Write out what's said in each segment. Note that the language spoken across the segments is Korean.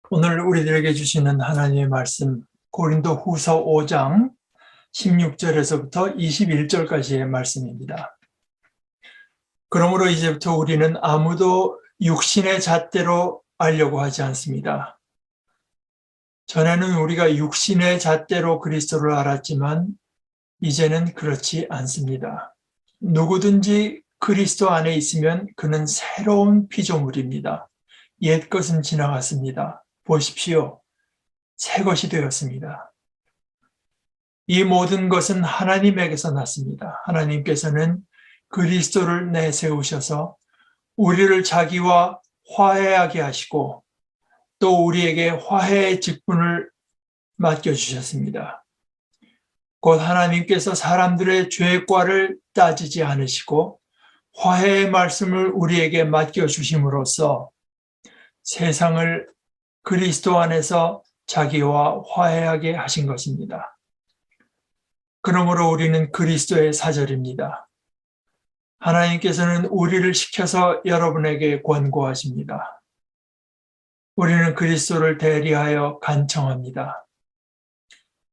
오늘 우리들에게 주시는 하나님의 말씀 고린도 후서 5장 16절에서부터 21절까지의 말씀입니다. 그러므로 이제부터 우리는 아무도 육신의 잣대로 알려고 하지 않습니다. 전에는 우리가 육신의 잣대로 그리스도를 알았지만 이제는 그렇지 않습니다. 누구든지 그리스도 안에 있으면 그는 새로운 피조물입니다. 옛것은 지나갔습니다. 보십시오. 새 것이 되었습니다. 이 모든 것은 하나님에게서 났습니다. 하나님께서는 그리스도를 내세우셔서 우리를 자기와 화해하게 하시고 또 우리에게 화해의 직분을 맡겨주셨습니다. 곧 하나님께서 사람들의 죄과를 따지지 않으시고 화해의 말씀을 우리에게 맡겨주심으로써 세상을 그리스도 안에서 자기와 화해하게 하신 것입니다. 그러므로 우리는 그리스도의 사절입니다. 하나님께서는 우리를 시켜서 여러분에게 권고하십니다. 우리는 그리스도를 대리하여 간청합니다.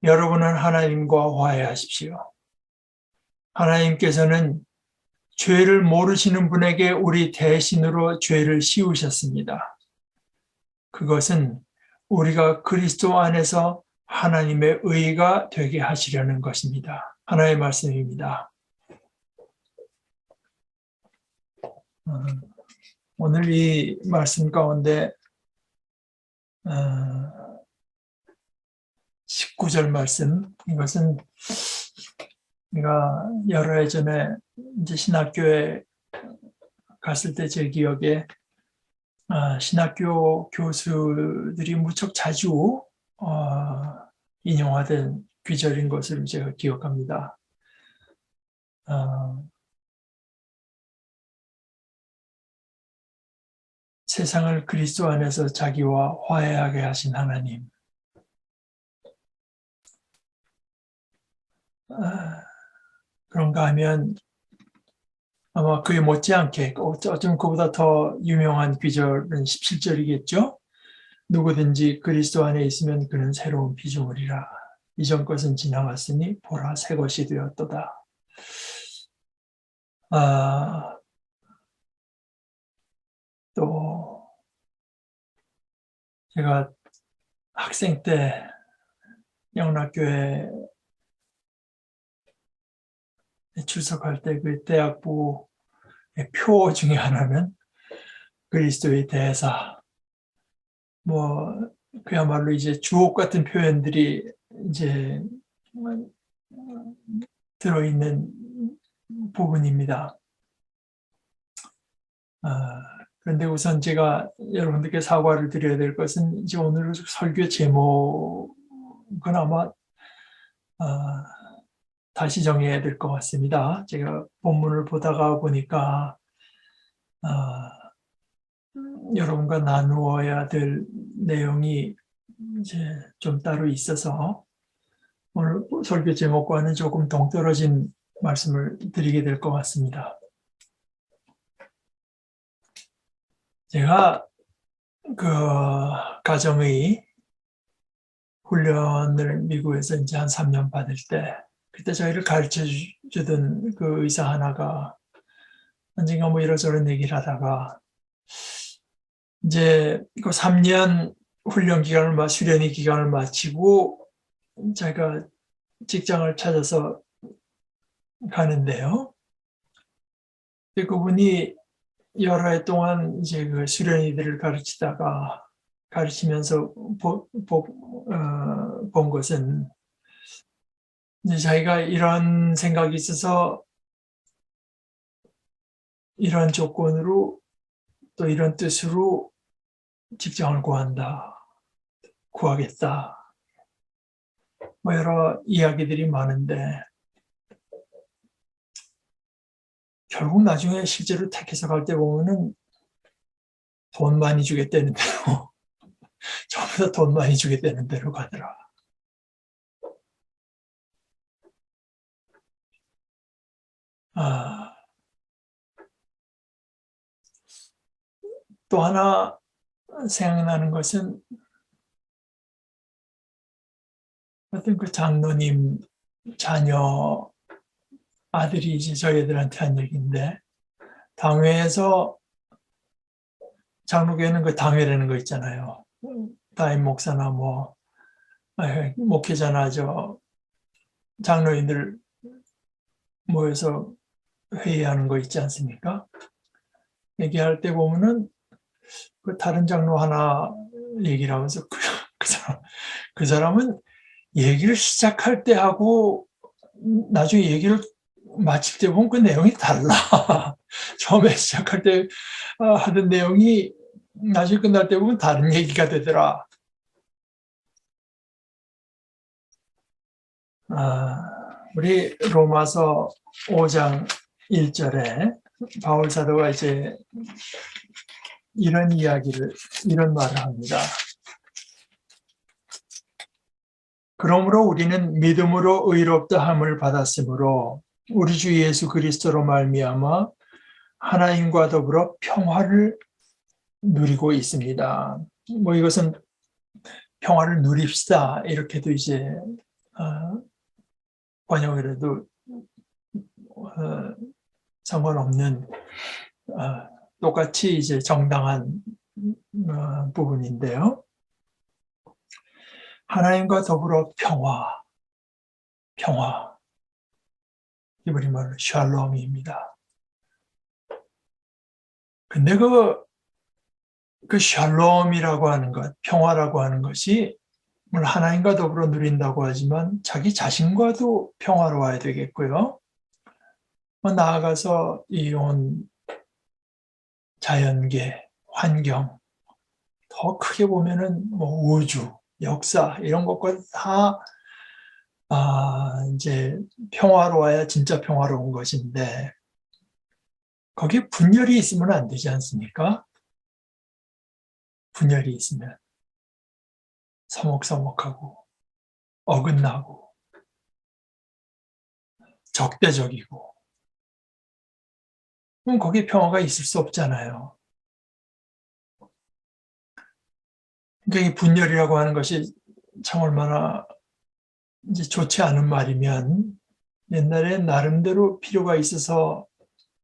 여러분은 하나님과 화해하십시오. 하나님께서는 죄를 모르시는 분에게 우리 대신으로 죄를 씌우셨습니다. 그것은 우리가 그리스도 안에서 하나님의 의가 되게 하시려는 것입니다. 하나의 말씀입니다. 오늘 이 말씀 가운데 19절 말씀, 이것은 제가 여러 해 전에 이제 신학교에 갔을 때 제 기억에 신학교 교수들이 무척 자주 인용하던 귀절인 것을 제가 기억합니다. 세상을 그리스도 안에서 자기와 화해하게 하신 하나님. 그런가 하면 아마 그에 못지않게 어쩌면 그보다 더 유명한 귀절은 17절이겠죠. 누구든지 그리스도 안에 있으면 그는 새로운 피조물이라. 이전 것은 지나갔으니 보라 새 것이 되었도다. 또 제가 학생 때 영락교회 출석할 때 그 대학부의 표 중에 하나는 그리스도의 대사, 그야말로 이제 주옥 같은 표현들이 이제 들어있는 부분입니다. 그런데 우선 제가 여러분들께 사과를 드려야 될 것은 이제 오늘 설교 제목은 아마 다시 정해야 될 것 같습니다. 제가 본문을 보다가 보니까 여러분과 나누어야 될 내용이 이제 좀 따로 있어서 오늘 설교 제목과는 조금 동떨어진 말씀을 드리게 될 것 같습니다. 제가 그 가정의 훈련을 미국에서 이제 한 3년 받을 때 그때 저희를 가르쳐 주던 그 의사 하나가 언젠가 이러저런 얘기를 하다가 이제 그 3년 훈련 기간을 수련의 기간을 마치고 제가 직장을 찾아서 가는데요. 그분이 여러 해 동안 이제 그 수련이들을 가르치면서 본 것은 이제 자기가 이런 생각이 있어서 이런 조건으로 또 이런 뜻으로 직장을 구하겠다. 여러 이야기들이 많은데 결국 나중에 실제로 택해서 갈 때 보면은 돈 많이 주겠다는 대로 전부 다 돈 많이 주겠다는 대로 가더라. 또 하나 생각나는 것은 하여튼 그 장로님 자녀 아들이 이제 저희들한테 한 얘기인데, 당회에서 장로교회는 그 당회라는 거 있잖아요. 담임 목사나 뭐 목회자나 장로인들 모여서 회의하는 거 있지 않습니까? 얘기할 때 보면은 그 다른 장로 하나 얘기를 하면서 그 사람은 얘기를 시작할 때 하고 나중에 얘기를 마칠 때 보면 그 내용이 달라. 처음에 시작할 때 하던 내용이 나중에 끝날 때 보면 다른 얘기가 되더라. 우리 로마서 5장 1절에 바울 사도가 이제 이런 말을 합니다. 그러므로 우리는 믿음으로 의롭다 함을 받았으므로 우리 주 예수 그리스도로 말미암아 하나님과 더불어 평화를 누리고 있습니다. 뭐 이것은 평화를 누립시다 이렇게도 이제 번역을 해도 상관없는 똑같이 이제 정당한 부분인데요. 하나님과 더불어 평화. 히브리 말로 샬롬입니다. 근데 그 샬롬이라고 하는 것, 평화라고 하는 것이 물론 하나님과 더불어 누린다고 하지만 자기 자신과도 평화로워야 되겠고요. 나아가서 이 온 자연계, 환경, 더 크게 보면은 뭐 우주, 역사 이런 것과 다 이제 평화로워야 진짜 평화로운 것인데 거기에 분열이 있으면 안 되지 않습니까? 분열이 있으면 서먹서먹하고 어긋나고 적대적이고 그럼 거기에 평화가 있을 수 없잖아요. 그러니까 이 분열이라고 하는 것이 참 얼마나 이제 좋지 않은 말이면 옛날에 나름대로 필요가 있어서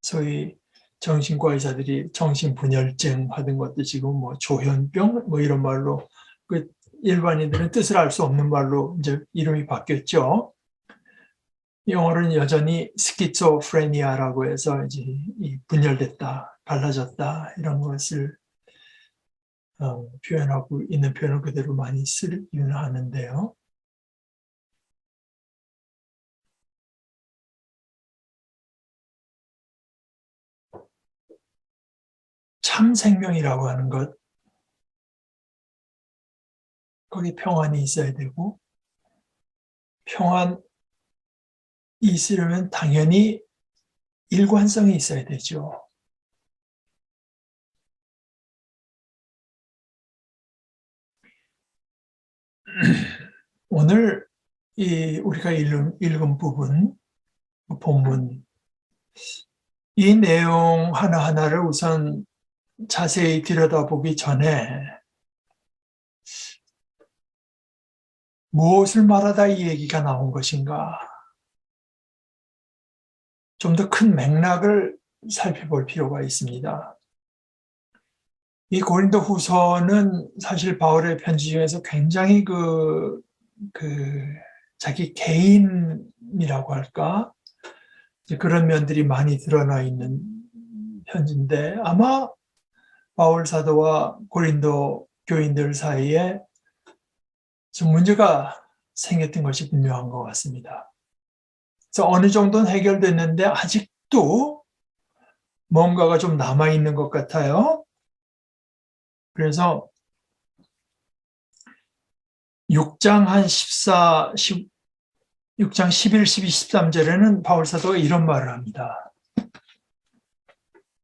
소위 정신과 의사들이 정신분열증 하던 것도 지금 뭐 조현병 뭐 이런 말로 그 일반인들은 뜻을 알 수 없는 말로 이제 이름이 바뀌었죠. 영어로는 여전히 스키조프레니아라고 해서 이제 분열됐다, 갈라졌다 이런 것을 표현하고 있는 표현을 그대로 많이 쓰기는 하는데요. 참 생명이라고 하는 것, 거기 평안이 있어야 되고 평안이 있으려면 당연히 일관성이 있어야 되죠. 오늘 우리가 읽은 부분, 본문, 이 내용 하나하나를 우선 자세히 들여다보기 전에 무엇을 말하다 이 얘기가 나온 것인가? 좀 더 큰 맥락을 살펴볼 필요가 있습니다. 이 고린도 후서는 사실 바울의 편지 중에서 굉장히 자기 개인이라고 할까? 그런 면들이 많이 드러나 있는 편지인데 아마 바울 사도와 고린도 교인들 사이에 좀 문제가 생겼던 것이 분명한 것 같습니다. 그래서 어느 정도는 해결됐는데 아직도 뭔가가 좀 남아있는 것 같아요. 그래서 6장 11, 12, 13절에는 바울 사도가 이런 말을 합니다.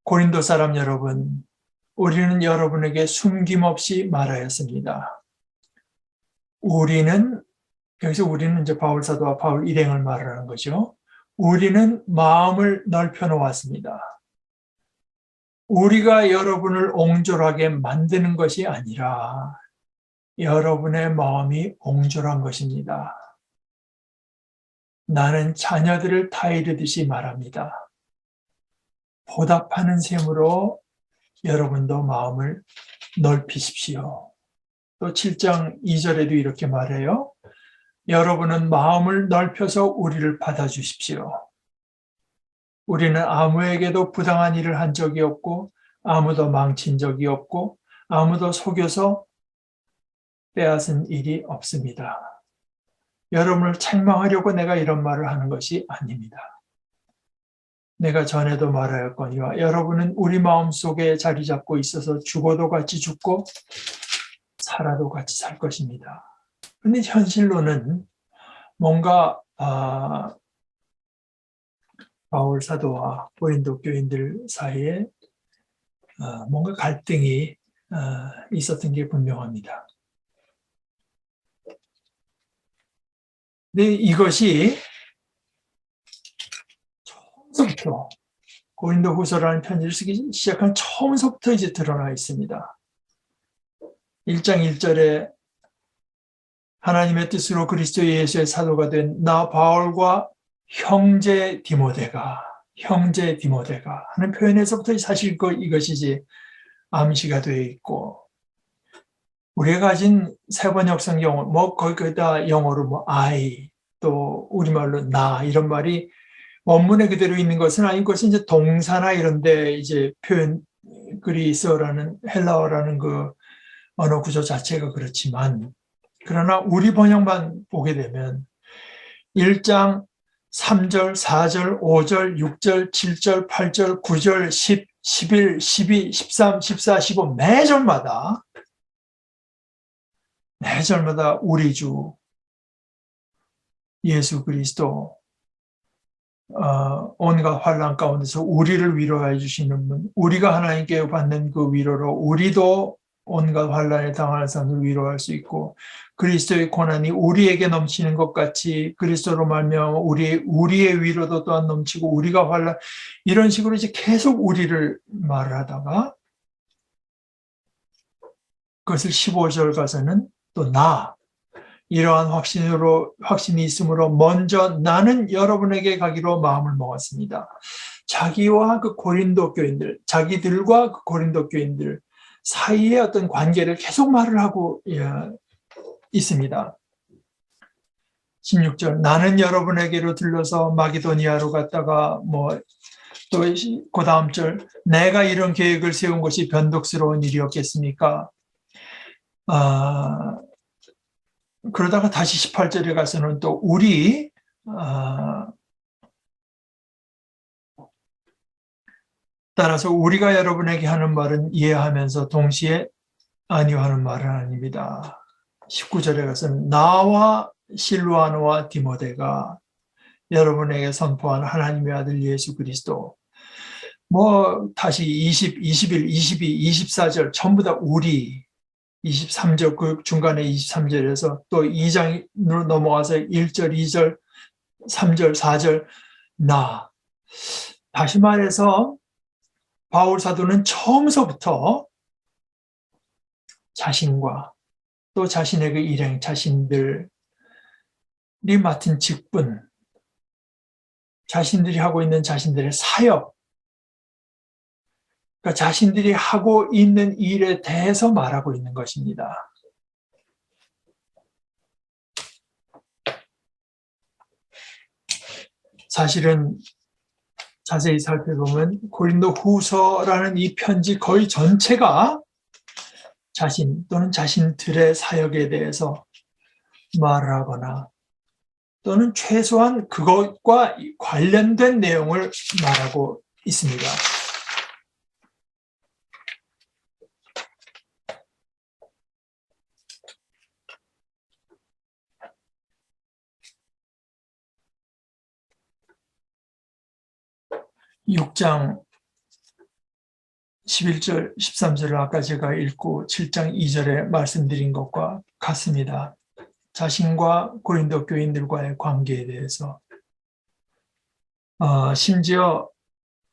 고린도 사람 여러분, 우리는 여러분에게 숨김없이 말하였습니다. 여기서 우리는 이제 바울 사도와 바울 일행을 말하는 거죠. 우리는 마음을 넓혀 놓았습니다. 우리가 여러분을 옹졸하게 만드는 것이 아니라 여러분의 마음이 옹졸한 것입니다. 나는 자녀들을 타이르듯이 말합니다. 보답하는 셈으로 여러분도 마음을 넓히십시오. 또 7장 2절에도 이렇게 말해요. 여러분은 마음을 넓혀서 우리를 받아주십시오. 우리는 아무에게도 부당한 일을 한 적이 없고 아무도 망친 적이 없고 아무도 속여서 빼앗은 일이 없습니다. 여러분을 책망하려고 내가 이런 말을 하는 것이 아닙니다. 내가 전에도 말하였거니와 여러분은 우리 마음속에 자리 잡고 있어서 죽어도 같이 죽고 살아도 같이 살 것입니다. 그런데 현실로는 뭔가 바울 사도와 고린도 교인들 사이에 뭔가 갈등이 있었던 게 분명합니다. 근데 이것이 처음부터 고린도 후서라는 편지를 쓰기 시작한 처음부터 이제 드러나 있습니다. 1장 1절에 하나님의 뜻으로 그리스도 예수의 사도가 된 나 바울과 형제 디모데가 하는 표현에서부터 사실 이것이 이제 암시가 되어 있고, 우리가 가진 세번역 성경 거기다 영어로 I, 또 우리말로 나 이런 말이 원문에 그대로 있는 것은 아니고, 그것은 이제 동사나 이런데 이제 표현 그리스어라는 헬라어라는 그 언어 구조 자체가 그렇지만, 그러나 우리 번역만 보게 되면 1장 3절, 4절, 5절, 6절, 7절, 8절, 9절, 10, 11, 12, 13, 14, 15 매절마다 우리 주 예수 그리스도 온갖 환난 가운데서 우리를 위로해 주시는 분, 우리가 하나님께 받는 그 위로로 우리도 온갖 환난에 당하는 사람을 위로할 수 있고, 그리스도의 고난이 우리에게 넘치는 것 같이 그리스도로 말미암아 우리의 위로도 또한 넘치고 우리가 환난, 이런 식으로 이제 계속 우리를 말을 하다가 그것을 15절 가서는 또 이러한 확신이 있으므로 먼저 나는 여러분에게 가기로 마음을 먹었습니다. 자기들과 그 고린도 교인들 사이의 어떤 관계를 계속 말을 하고 있습니다. 16절, 나는 여러분에게로 들러서 마게도니아로 갔다가 또 그 다음 절, 내가 이런 계획을 세운 것이 변덕스러운 일이었겠습니까? 그러다가 다시 18절에 가서는 또 따라서 우리가 여러분에게 하는 말은 이해하면서 동시에 아니요 하는 말은 아닙니다. 19절에 가서는 나와 실루아노와 디모데가 여러분에게 선포한 하나님의 아들 예수 그리스도, 다시 20, 21, 22, 24절 전부 다 우리, 23절 그 중간에 23절에서 또 2장으로 넘어가서 1절, 2절, 3절, 4절 다시 말해서 바울 사도는 처음서부터 자신과 또 자신의 그 일행, 자신들이 맡은 직분, 자신들이 하고 있는 자신들의 사역, 그러니까 자신들이 하고 있는 일에 대해서 말하고 있는 것입니다. 사실은 자세히 살펴보면 고린도 후서라는 이 편지 거의 전체가 자신 또는 자신들의 사역에 대해서 말을 하거나 또는 최소한 그것과 관련된 내용을 말하고 있습니다. (6장) 11절, 13절을 아까 제가 읽고 7장 2절에 말씀드린 것과 같습니다. 자신과 고린도 교인들과의 관계에 대해서 심지어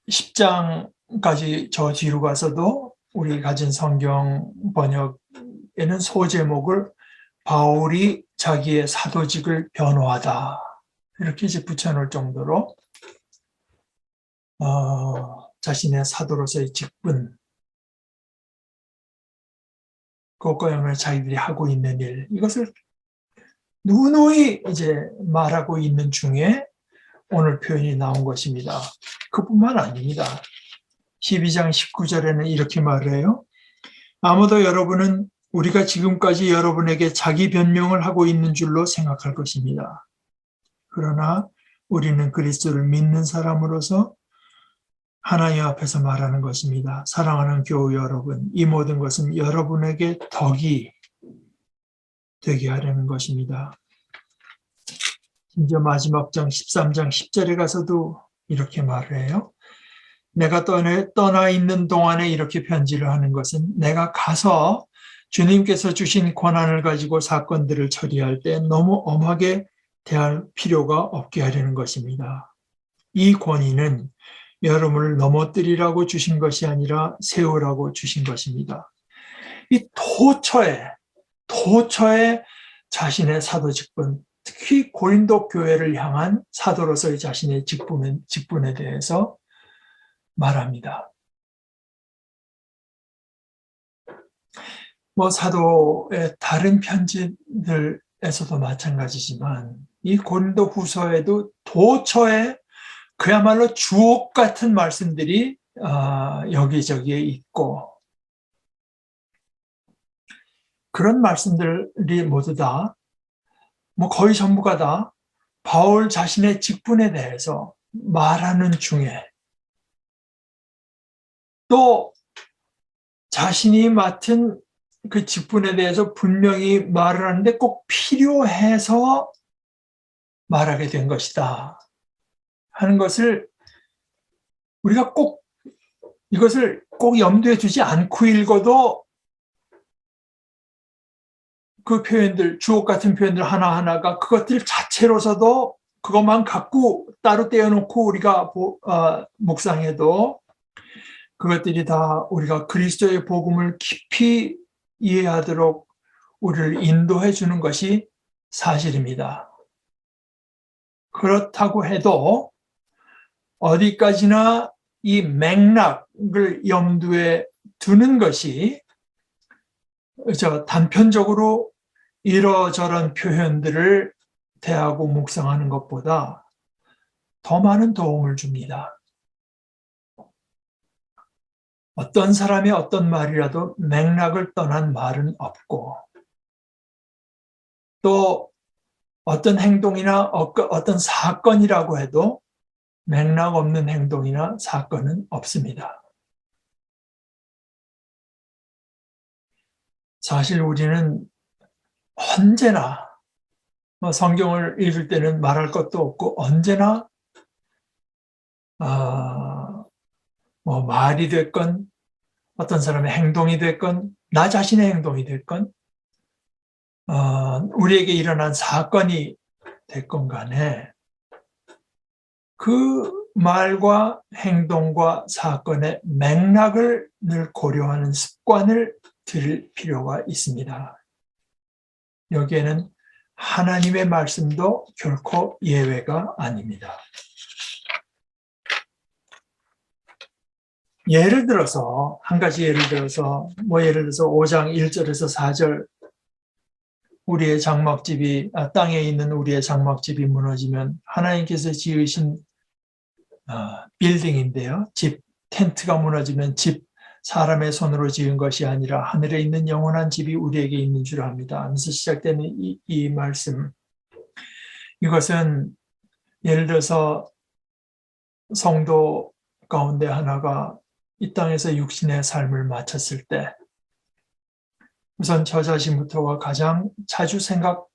10장까지 저 뒤로 가서도 우리 가진 성경 번역에는 소제목을 바울이 자기의 사도직을 변호하다 이렇게 이제 붙여놓을 정도로 자신의 사도로서의 직분, 그것과 연관해 자기들이 하고 있는 일, 이것을 누누이 이제 말하고 있는 중에 오늘 표현이 나온 것입니다. 그뿐만 아닙니다. 12장 19절에는 이렇게 말해요. 아무도 여러분은 우리가 지금까지 여러분에게 자기 변명을 하고 있는 줄로 생각할 것입니다. 그러나 우리는 그리스도를 믿는 사람으로서 하나님 앞에서 말하는 것입니다. 사랑하는 교우 여러분, 이 모든 것은 여러분에게 덕이 되게 하려는 것입니다. 이제 마지막 장 13장 10절에 가서도 이렇게 말을 해요. 내가 떠나 있는 동안에 이렇게 편지를 하는 것은 내가 가서 주님께서 주신 권한을 가지고 사건들을 처리할 때 너무 엄하게 대할 필요가 없게 하려는 것입니다. 이 권위는 여러분을 넘어뜨리라고 주신 것이 아니라 세우라고 주신 것입니다. 이 도처에 자신의 사도 직분, 특히 고린도 교회를 향한 사도로서의 자신의 직분에 대해서 말합니다. 사도의 다른 편지들에서도 마찬가지지만 이 고린도 후서에도 도처에 그야말로 주옥 같은 말씀들이 여기저기에 있고, 그런 말씀들이 모두 다, 거의 전부가 다 바울 자신의 직분에 대해서 말하는 중에 또 자신이 맡은 그 직분에 대해서 분명히 말을 하는데 꼭 필요해서 말하게 된 것이다 하는 것을 우리가 이것을 꼭 염두에 두지 않고 읽어도 그 표현들, 주옥 같은 표현들 하나하나가 그것들 자체로서도 그것만 갖고 따로 떼어놓고 우리가 묵상해도 그것들이 다 우리가 그리스도의 복음을 깊이 이해하도록 우리를 인도해 주는 것이 사실입니다. 그렇다고 해도 어디까지나 이 맥락을 염두에 두는 것이 단편적으로 이러저런 표현들을 대하고 묵상하는 것보다 더 많은 도움을 줍니다. 어떤 사람의 어떤 말이라도 맥락을 떠난 말은 없고, 또 어떤 행동이나 어떤 사건이라고 해도 맥락 없는 행동이나 사건은 없습니다. 사실 우리는 언제나 성경을 읽을 때는 말할 것도 없고 언제나 말이 됐건 어떤 사람의 행동이 됐건 나 자신의 행동이 됐건 우리에게 일어난 사건이 됐건 간에 그 말과 행동과 사건의 맥락을 늘 고려하는 습관을 들일 필요가 있습니다. 여기에는 하나님의 말씀도 결코 예외가 아닙니다. 예를 들어서 한 가지 예를 들어서 5장 1절에서 4절 우리의 장막집이 땅에 있는 우리의 장막집이 무너지면 하나님께서 지으신 빌딩인데요. 집 텐트가 무너지면 집 사람의 손으로 지은 것이 아니라 하늘에 있는 영원한 집이 우리에게 있는 줄 압니다 하면서 시작되는 이 말씀, 이것은 예를 들어서 성도 가운데 하나가 이 땅에서 육신의 삶을 마쳤을 때 우선 저 자신부터가 가장 자주 생각하게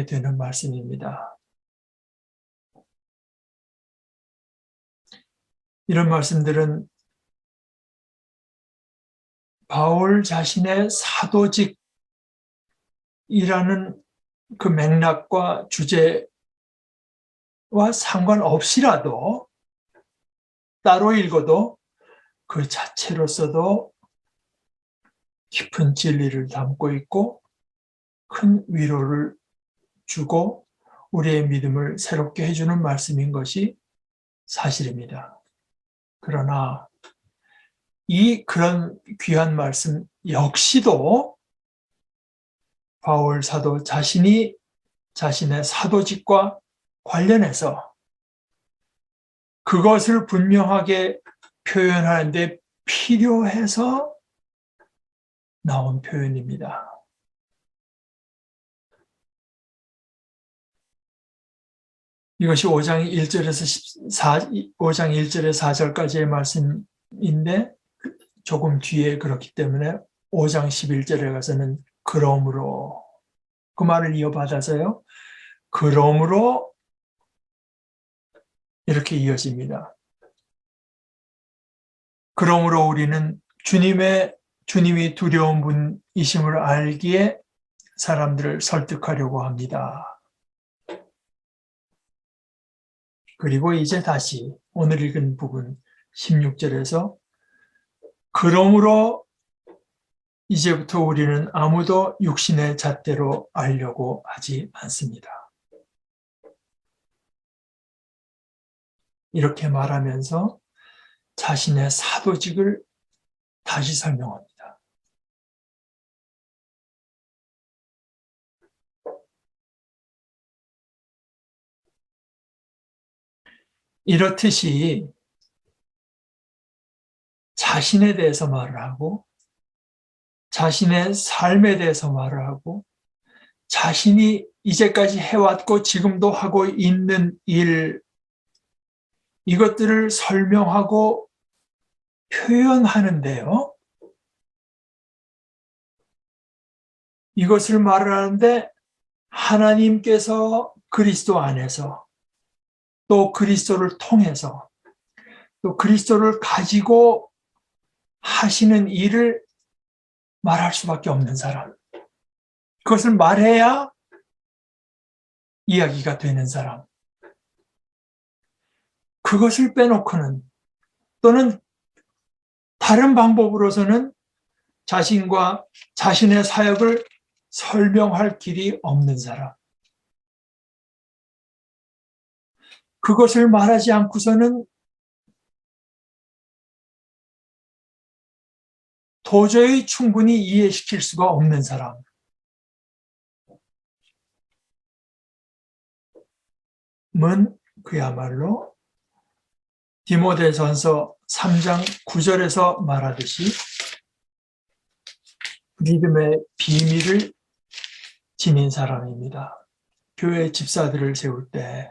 되는 말씀입니다. 이런 말씀들은 바울 자신의 사도직이라는 그 맥락과 주제와 상관없이라도 따로 읽어도 그 자체로서도 깊은 진리를 담고 있고 큰 위로를 주고 우리의 믿음을 새롭게 해주는 말씀인 것이 사실입니다. 그러나 그런 귀한 말씀 역시도 바울 사도 자신이 자신의 사도직과 관련해서 그것을 분명하게 표현하는데 필요해서 나온 표현입니다. 이것이 5장 1절에서 5장 1절에 4절까지의 말씀인데 조금 뒤에 그렇기 때문에 5장 11절에 가서는 그러므로 그 말을 이어받아서요. 그러므로 이렇게 이어집니다. 그러므로 우리는 주님이 두려운 분이심을 알기에 사람들을 설득하려고 합니다. 그리고 이제 다시 오늘 읽은 부분 16절에서 그러므로 이제부터 우리는 아무도 육신의 잣대로 알려고 하지 않습니다. 이렇게 말하면서 자신의 사도직을 다시 설명합니다. 이렇듯이 자신에 대해서 말을 하고 자신의 삶에 대해서 말을 하고 자신이 이제까지 해왔고 지금도 하고 있는 일, 이것들을 설명하고 표현하는데요. 이것을 말을 하는데 하나님께서 그리스도 안에서 또 그리스도를 통해서 또 그리스도를 가지고 하시는 일을 말할 수밖에 없는 사람. 그것을 말해야 이야기가 되는 사람. 그것을 빼놓고는 또는 다른 방법으로서는 자신과 자신의 사역을 설명할 길이 없는 사람. 그것을 말하지 않고서는 도저히 충분히 이해시킬 수가 없는 사람. 은 그야말로 디모데전서 3장 9절에서 말하듯이 믿음의 비밀을 지닌 사람입니다. 교회 집사들을 세울 때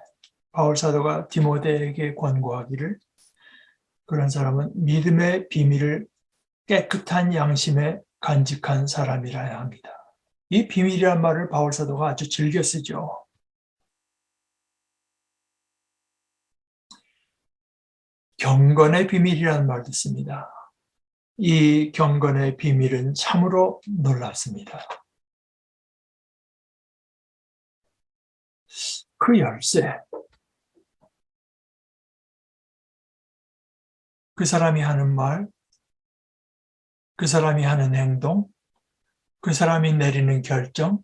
바울 사도가 디모데에게 권고하기를 그런 사람은 믿음의 비밀을 깨끗한 양심에 간직한 사람이라야 합니다. 이 비밀이란 말을 바울 사도가 아주 즐겨 쓰죠. 경건의 비밀이라는 말도 씁니다. 이 경건의 비밀은 참으로 놀랍습니다. 그 열쇠, 그 사람이 하는 말, 그 사람이 하는 행동, 그 사람이 내리는 결정,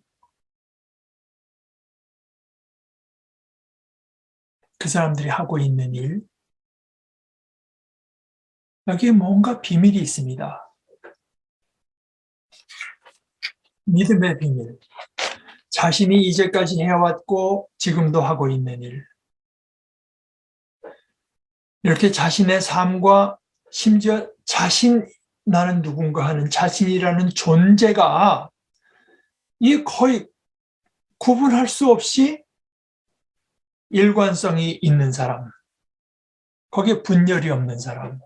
그 사람들이 하고 있는 일, 여기에 뭔가 비밀이 있습니다. 믿음의 비밀, 자신이 이제까지 해왔고 지금도 하고 있는 일, 이렇게 자신의 삶과 심지어 나는 누군가 하는 자신이라는 존재가 이 거의 구분할 수 없이 일관성이 있는 사람, 거기에 분열이 없는 사람,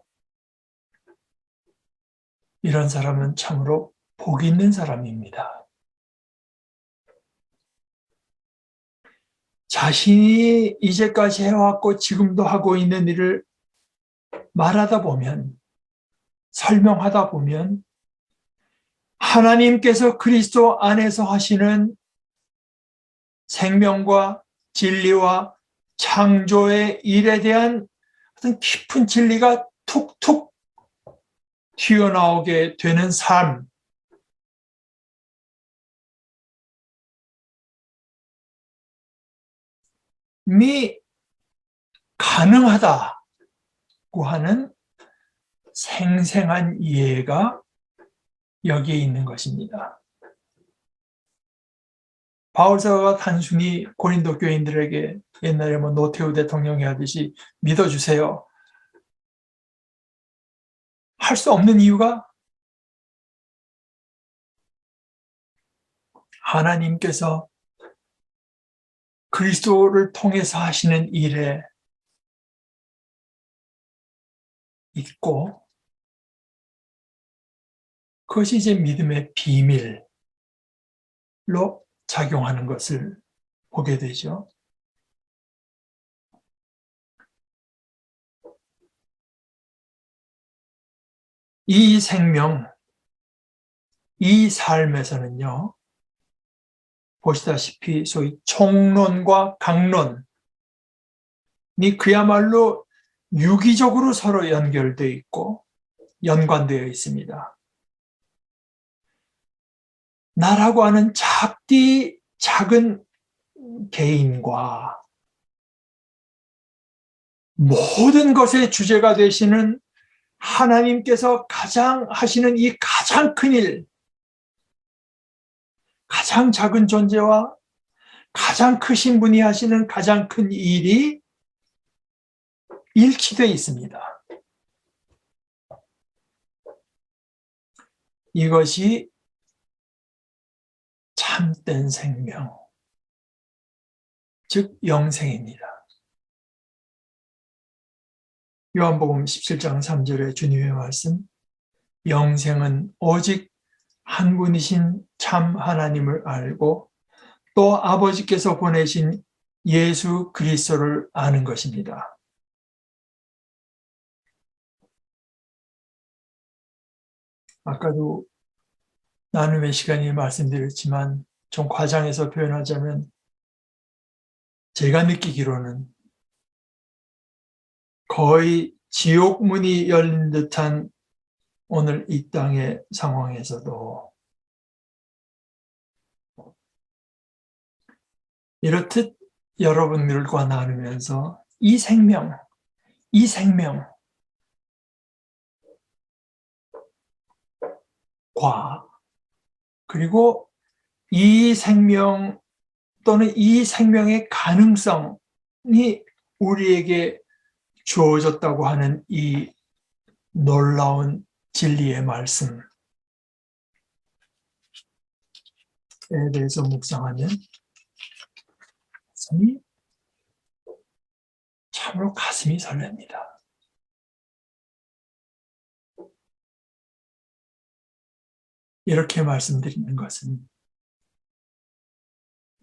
이런 사람은 참으로 복 있는 사람입니다. 자신이 이제까지 해왔고 지금도 하고 있는 일을 말하다 보면, 설명하다 보면 하나님께서 그리스도 안에서 하시는 생명과 진리와 창조의 일에 대한 어떤 깊은 진리가 툭툭 튀어나오게 되는 삶, 가능하다고 하는 생생한 이해가 여기에 있는 것입니다. 바울사가 단순히 고린도 교인들에게 옛날에 노태우 대통령이 하듯이 믿어주세요. 할 수 없는 이유가 하나님께서 그리스도를 통해서 하시는 일에 있고, 그것이 이제 믿음의 비밀로 작용하는 것을 보게 되죠. 이 생명, 이 삶에서는요, 보시다시피 소위 총론과 강론이 그야말로 유기적으로 서로 연결되어 있고 연관되어 있습니다. 나라고 하는 작은 개인과 모든 것의 주제가 되시는 하나님께서 가장 하시는 이 가장 큰 일, 가장 작은 존재와 가장 크신 분이 하시는 가장 큰 일이 일치되어 있습니다. 이것이 참된 생명, 즉 영생입니다. 요한복음 17장 3절에 주님의 말씀, 영생은 오직 한 분이신 참 하나님을 알고 또 아버지께서 보내신 예수 그리스도를 아는 것입니다. 아까도 나눔의 시간에 말씀드렸지만 좀 과장해서 표현하자면 제가 느끼기로는 거의 지옥문이 열린 듯한 오늘 이 땅의 상황에서도 이렇듯 여러분들과 나누면서 이 생명 과 그리고 이 생명 또는 이 생명의 가능성이 우리에게 주어졌다고 하는 이 놀라운 진리의 말씀에 대해서 묵상하면 참으로 가슴이 설렙니다. 이렇게 말씀드리는 것은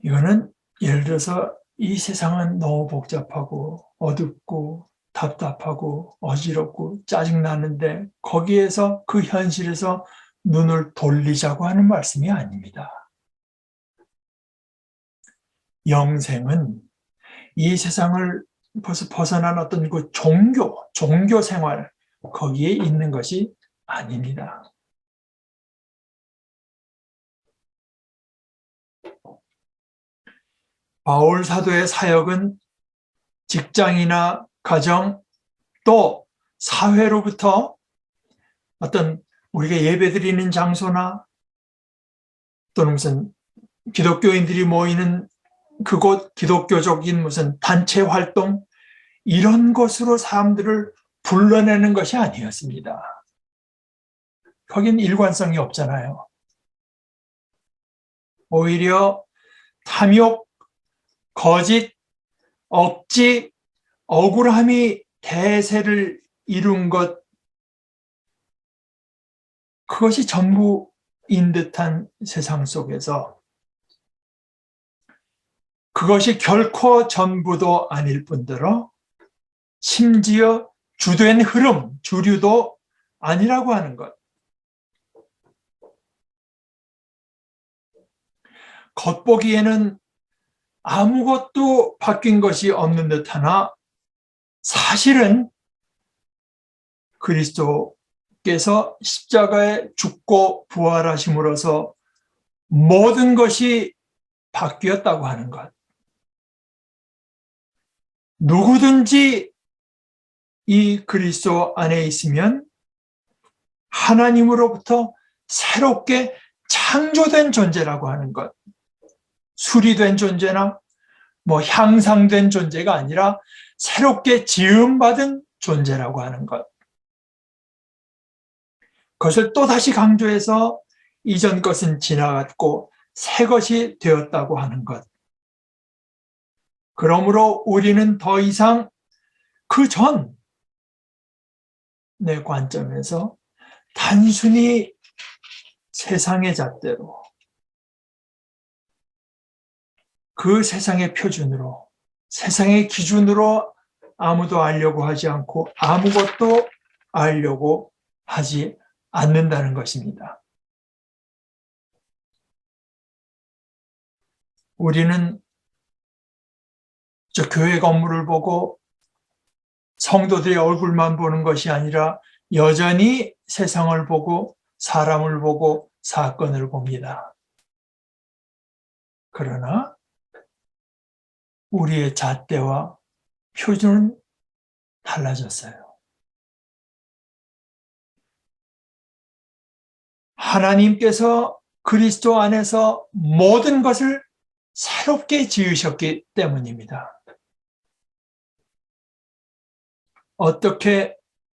이거는 예를 들어서 이 세상은 너무 복잡하고 어둡고 답답하고 어지럽고 짜증나는데 거기에서 그 현실에서 눈을 돌리자고 하는 말씀이 아닙니다. 영생은 이 세상을 벗어난 어떤 그 종교 생활 거기에 있는 것이 아닙니다. 바울 사도의 사역은 직장이나 가정 또 사회로부터 어떤 우리가 예배드리는 장소나 또는 무슨 기독교인들이 모이는 그곳 기독교적인 무슨 단체 활동 이런 것으로 사람들을 불러내는 것이 아니었습니다. 거긴 일관성이 없잖아요. 오히려 탐욕, 거짓, 억지, 억울함이 대세를 이룬 것, 그것이 전부인 듯한 세상 속에서 그것이 결코 전부도 아닐 뿐더러 심지어 주된 흐름, 주류도 아니라고 하는 것. 겉보기에는 아무것도 바뀐 것이 없는 듯하나 사실은 그리스도께서 십자가에 죽고 부활하심으로써 모든 것이 바뀌었다고 하는 것. 누구든지 이 그리스도 안에 있으면 하나님으로부터 새롭게 창조된 존재라고 하는 것. 수리된 존재나 향상된 존재가 아니라 새롭게 지음받은 존재라고 하는 것. 그것을 또다시 강조해서 이전 것은 지나갔고 새 것이 되었다고 하는 것. 그러므로 우리는 더 이상 그 전 내 관점에서 단순히 세상의 잣대로 그 세상의 표준으로 세상의 기준으로 아무도 알려고 하지 않고 아무것도 알려고 하지 않는다는 것입니다. 우리는 저 교회 건물을 보고 성도들의 얼굴만 보는 것이 아니라 여전히 세상을 보고 사람을 보고 사건을 봅니다. 그러나 우리의 잣대와 표준은 달라졌어요. 하나님께서 그리스도 안에서 모든 것을 새롭게 지으셨기 때문입니다. 어떻게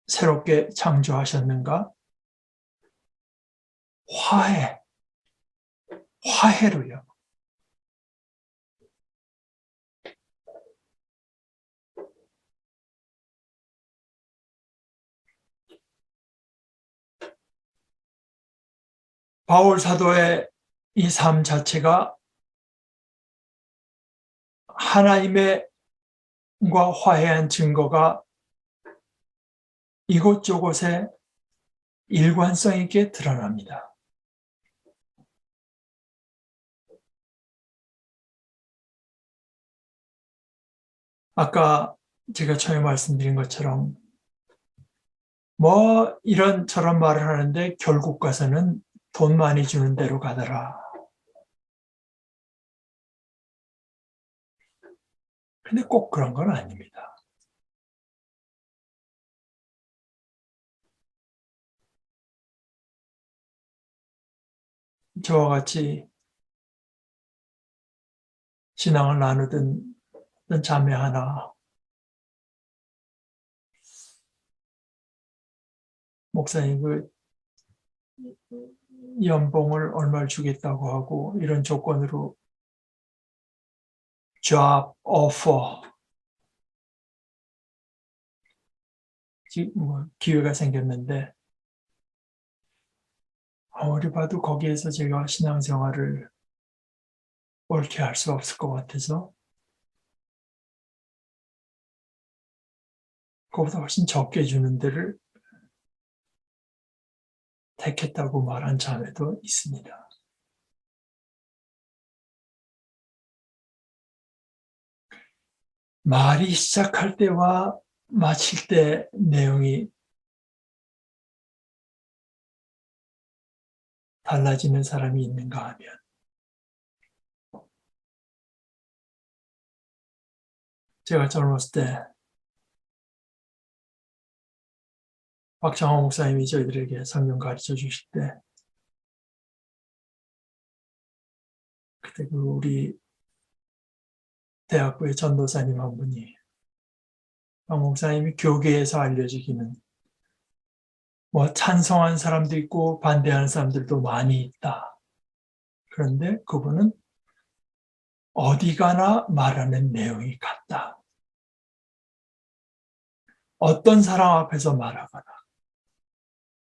새롭게 창조하셨는가? 화해로요. 바울 사도의 이 삶 자체가 하나님과 화해한 증거가 이곳저곳에 일관성 있게 드러납니다. 아까 제가 처음에 말씀드린 것처럼 이런저런 말을 하는데 결국 가서는 돈 많이 주는 데로 가더라. 근데 꼭 그런 건 아닙니다. 저와 같이 신앙을 나누던 자매 하나, 목사님 그 연봉을 얼마를 주겠다고 하고 이런 조건으로 job offer 기회가 생겼는데 아무리 봐도 거기에서 제가 신앙생활을 옳게 할 수 없을 것 같아서 그보다 훨씬 적게 주는 데를 택했다고 말한 자매도 있습니다. 말이 시작할 때와 마칠 때 내용이 달라지는 사람이 있는가 하면 제가 젊었을 때 박장호 목사님이 저희들에게 성경 가르쳐 주실 때 그때 우리 대학부의 전도사님 한 분이 박 목사님이 교계에서 알려지기는 찬성한 사람도 있고 반대하는 사람들도 많이 있다. 그런데 그분은 어디 가나 말하는 내용이 같다. 어떤 사람 앞에서 말하거나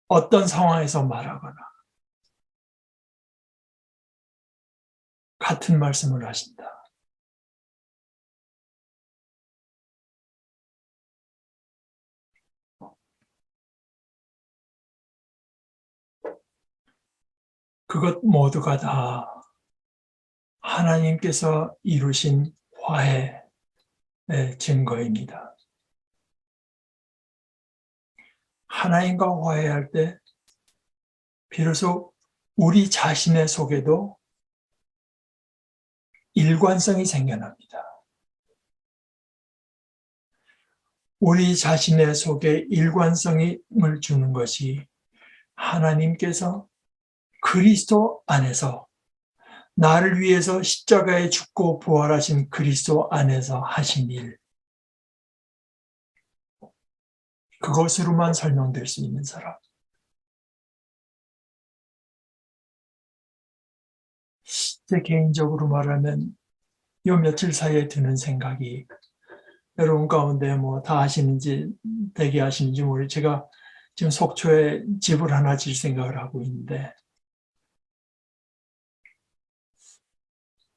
어떤 상황에서 말하거나 같은 말씀을 하신다. 그것 모두가 다 하나님께서 이루신 화해의 증거입니다. 하나님과 화해할 때 비로소 우리 자신의 속에도 일관성이 생겨납니다. 우리 자신의 속에 일관성을 주는 것이 하나님께서 그리스도 안에서 나를 위해서 십자가에 죽고 부활하신 그리스도 안에서 하신 일, 그것으로만 설명될 수 있는 사람. 제 개인적으로 말하면 요 며칠 사이에 드는 생각이, 여러분 가운데 뭐 다 아시는지 대개 아시는지 모르겠어요. 제가 지금 속초에 집을 하나 질 생각을 하고 있는데,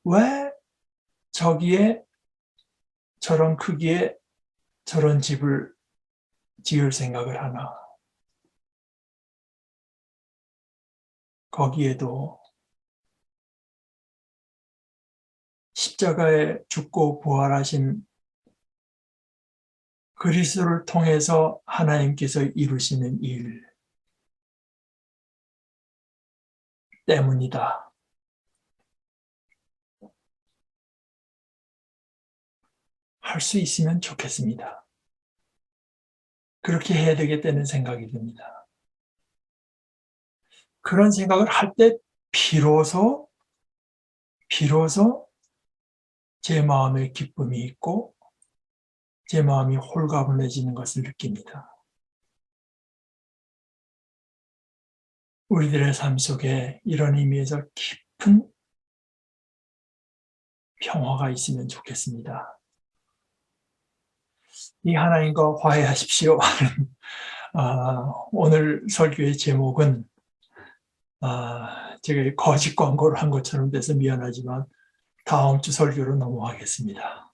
왜 저기에 저런 크기에 저런 집을 지을 생각을 하나? 거기에도 십자가에 죽고 부활하신 그리스도를 통해서 하나님께서 이루시는 일 때문이다. 할 수 있으면 좋겠습니다. 그렇게 해야 되겠다는 생각이 듭니다. 그런 생각을 할 때 비로소 제 마음에 기쁨이 있고 제 마음이 홀가분해지는 것을 느낍니다. 우리들의 삶 속에 이런 의미에서 깊은 평화가 있으면 좋겠습니다. 이 하나님과 화해하십시오 하는 오늘 설교의 제목은 제가 거짓 광고를 한 것처럼 돼서 미안하지만 다음 주 설교로 넘어가겠습니다.